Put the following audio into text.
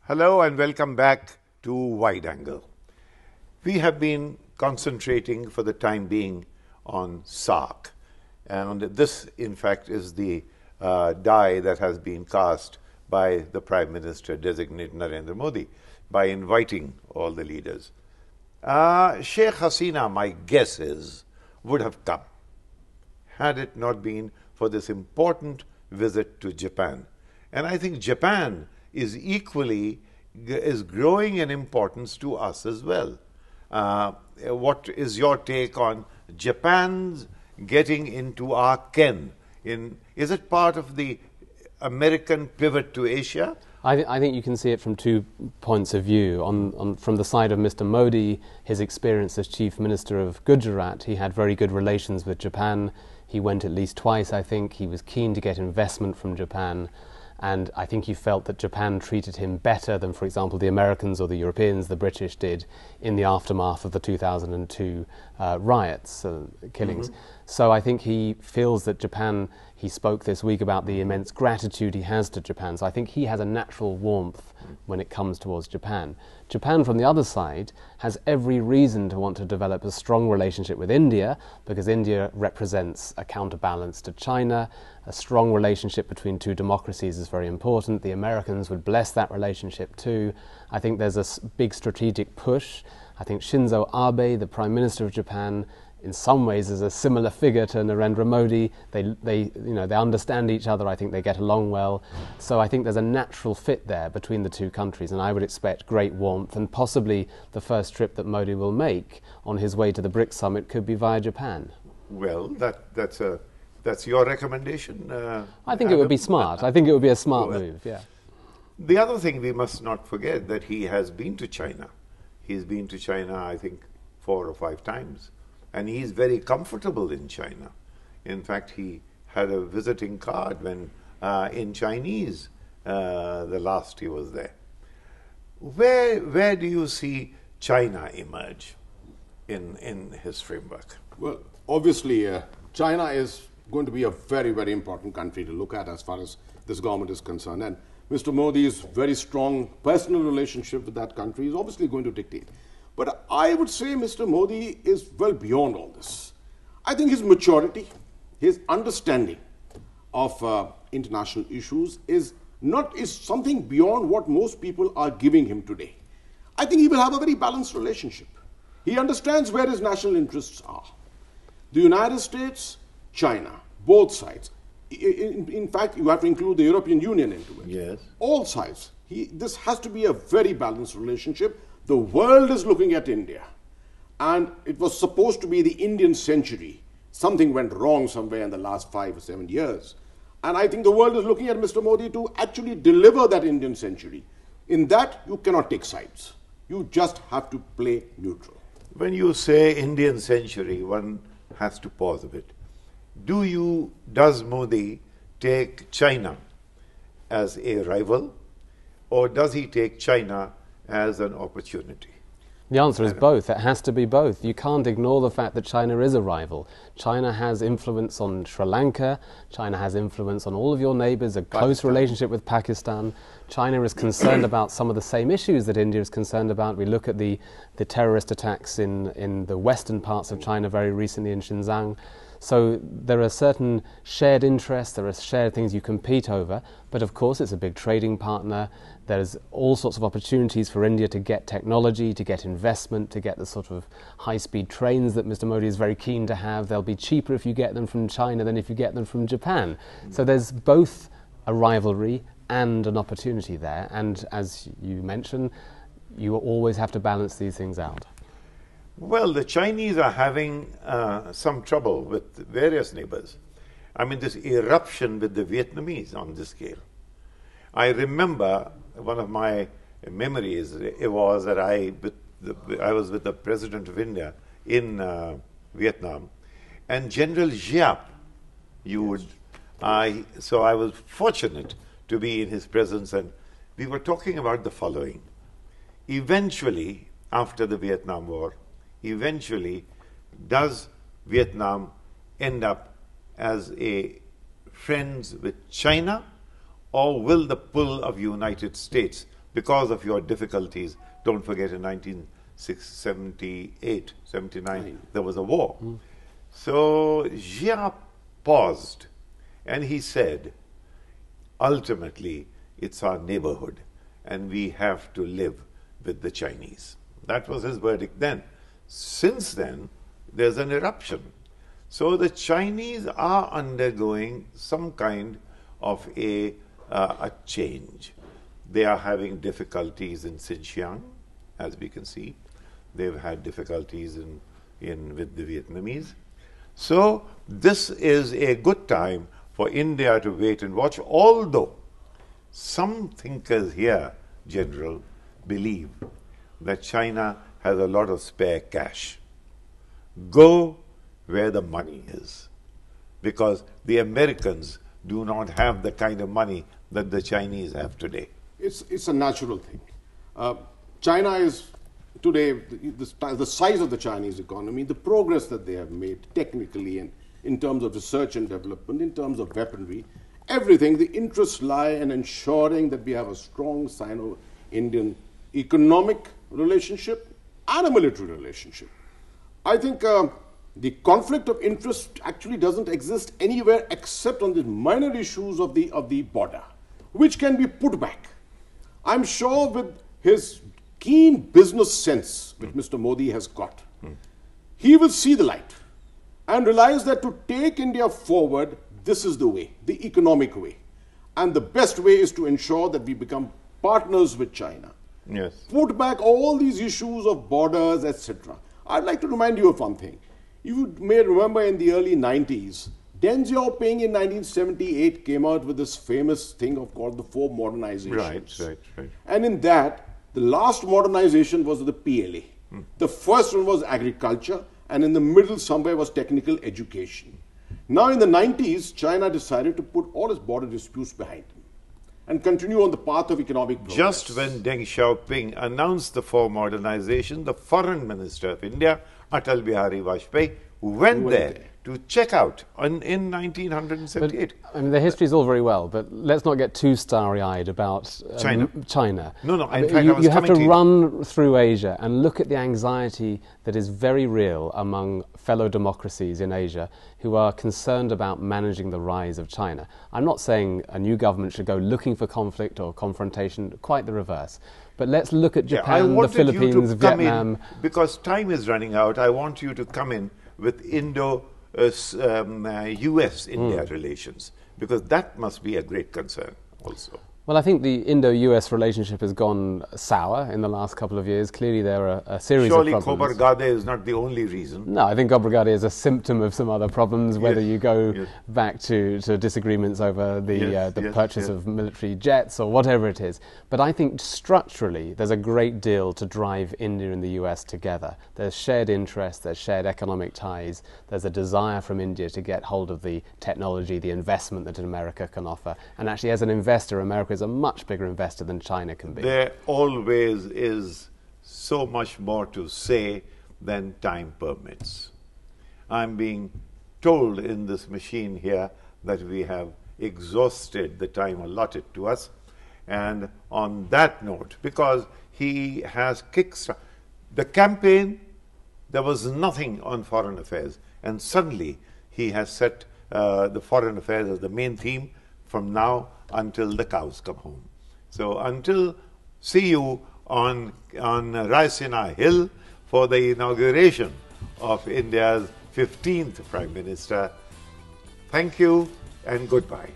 Hello and welcome back to Wide Angle. We have been concentrating for the time being on SAARC, and this in fact is the die that has been cast by the Prime Minister designate Narendra Modi by inviting all the leaders. Sheikh Hasina, my guess is, would have come had it not been for this important visit to Japan. And I think Japan is growing in importance to us as well. What is your take on Japan's getting into our ken? Is it part of the American pivot to Asia? I think you can see it from 2 points of view. From the side of Mr. Modi, his experience as Chief Minister of Gujarat, he had very good relations with Japan. He went at least twice, I think. He was keen to get investment from Japan. And I think he felt that Japan treated him better than, for example, the Americans or the Europeans, the British did in the aftermath of the 2002 riots, killings. Mm-hmm. So I think he feels that Japan, he spoke this week about the immense gratitude he has to Japan. So I think he has a natural warmth when it comes towards Japan. Japan, from the other side, has every reason to want to develop a strong relationship with India because India represents a counterbalance to China. A strong relationship between two democracies is very important. The Americans would bless that relationship too. I think there's a big strategic push. I think Shinzo Abe, the Prime Minister of Japan, in some ways is a similar figure to Narendra Modi. They understand each other. I think they get along well. So I think there's a natural fit there between the two countries, and I would expect great warmth, and possibly the first trip that Modi will make on his way to the BRICS summit could be via Japan. Well, that's your recommendation? I think it would be smart. I think it would be a smart move, yeah. The other thing we must not forget that he has been to China. He's been to China, I think, 4 or 5 times. And he's very comfortable in China. In fact, he had a visiting card when in Chinese the last he was there. Where do you see China emerge in his framework? Well, obviously, China is going to be a very, very important country to look at as far as this government is concerned. And Mr. Modi's very strong personal relationship with that country is obviously going to dictate. But I would say Mr. Modi is well beyond all this. I think his maturity, his understanding of international issues is something beyond what most people are giving him today. I think he will have a very balanced relationship. He understands where his national interests are. The United States, China, both sides. In fact, you have to include the European Union into it. Yes. All sides. This has to be a very balanced relationship. The world is looking at India, and it was supposed to be the Indian century. Something went wrong somewhere in the last 5 or 7 years. And I think the world is looking at Mr. Modi to actually deliver that Indian century. In that, you cannot take sides. You just have to play neutral. When you say Indian century, one has to pause a bit. Does Modi take China as a rival, or does he take China as an opportunity? The answer is both. It has to be both. You can't ignore the fact that China is a rival. China has influence on Sri Lanka. China has influence on all of your neighbours, a close relationship with Pakistan. China is concerned about some of the same issues that India is concerned about. We look at the terrorist attacks in the western parts of China very recently in Xinjiang. So there are certain shared interests, there are shared things you compete over, but of course it's a big trading partner. There's all sorts of opportunities for India to get technology, to get investment, to get the sort of high-speed trains that Mr. Modi is very keen to have. They'll be cheaper if you get them from China than if you get them from Japan. So there's both a rivalry and an opportunity there, and as you mentioned, you always have to balance these things out. Well, the Chinese are having some trouble with various neighbors. I mean, this eruption with the Vietnamese on this scale. I remember one of my memories, it was that I was with the President of India in Vietnam, and General Giap, so I was fortunate to be in his presence, and we were talking about the following. Eventually, after the Vietnam War, does Vietnam end up as a friends with China, or will the pull of United States because of your difficulties. Don't forget in 1978, 79, there was a war. So Xia paused and he said, ultimately, it's our neighborhood and we have to live with the Chinese. That was his verdict then. Since then, there's an eruption. So the Chinese are undergoing some kind of a change. They are having difficulties in Xinjiang, as we can see. They've had difficulties with the Vietnamese. So this is a good time for India to wait and watch, although some thinkers here, General, believe that China has a lot of spare cash. Go where the money is, because the Americans do not have the kind of money that the Chinese have today. It's a natural thing. China is today, the size of the Chinese economy, the progress that they have made technically and in terms of research and development, in terms of weaponry, everything, the interests lie in ensuring that we have a strong Sino-Indian economic relationship and a military relationship. I think the conflict of interest actually doesn't exist anywhere except on the minor issues of the border, which can be put back. I'm sure with his keen business sense, which Mr. Modi has got, he will see the light and realize that to take India forward, this is the way, the economic way. And the best way is to ensure that we become partners with China. Yes. Put back all these issues of borders, etc. I'd like to remind you of one thing. You may remember in the early 90s, Deng Xiaoping in 1978 came out with this famous thing called the four modernizations. Right. And in that, the last modernization was the PLA. The first one was agriculture, and in the middle somewhere was technical education. Now in the 90s, China decided to put all its border disputes behind them and continue on the path of economic progress. Just when Deng Xiaoping announced the four modernization, the foreign minister of India, Atal Bihari Vajpayee, went there to check out in 1978. But, I mean, the history is all very well, but let's not get too starry-eyed about China. No, in fact, you have to run through Asia and look at the anxiety that is very real among fellow democracies in Asia who are concerned about managing the rise of China. I'm not saying a new government should go looking for conflict or confrontation, quite the reverse. But let's look at Japan, the Philippines, Vietnam. Because time is running out, I want you to come in with US-India relations, because that must be a great concern also. Well, I think the Indo-US relationship has gone sour in the last couple of years. Clearly, there are a series of problems. Surely Kobar Gade is not the only reason. No, I think Kobar Gade is a symptom of some other problems, whether you go back to disagreements over the purchase of military jets or whatever it is. But I think structurally, there's a great deal to drive India and the US together. There's shared interests, there's shared economic ties, there's a desire from India to get hold of the technology, the investment that America can offer. And actually, as an investor, America is a much bigger investor than China can be. There always is so much more to say than time permits. I'm being told in this machine here that we have exhausted the time allotted to us. And on that note, because he has kickstarted the campaign, there was nothing on foreign affairs. And suddenly he has set the foreign affairs as the main theme from now until the cows come home. So see you on Raisina Hill for the inauguration of India's 15th Prime Minister. Thank you and goodbye.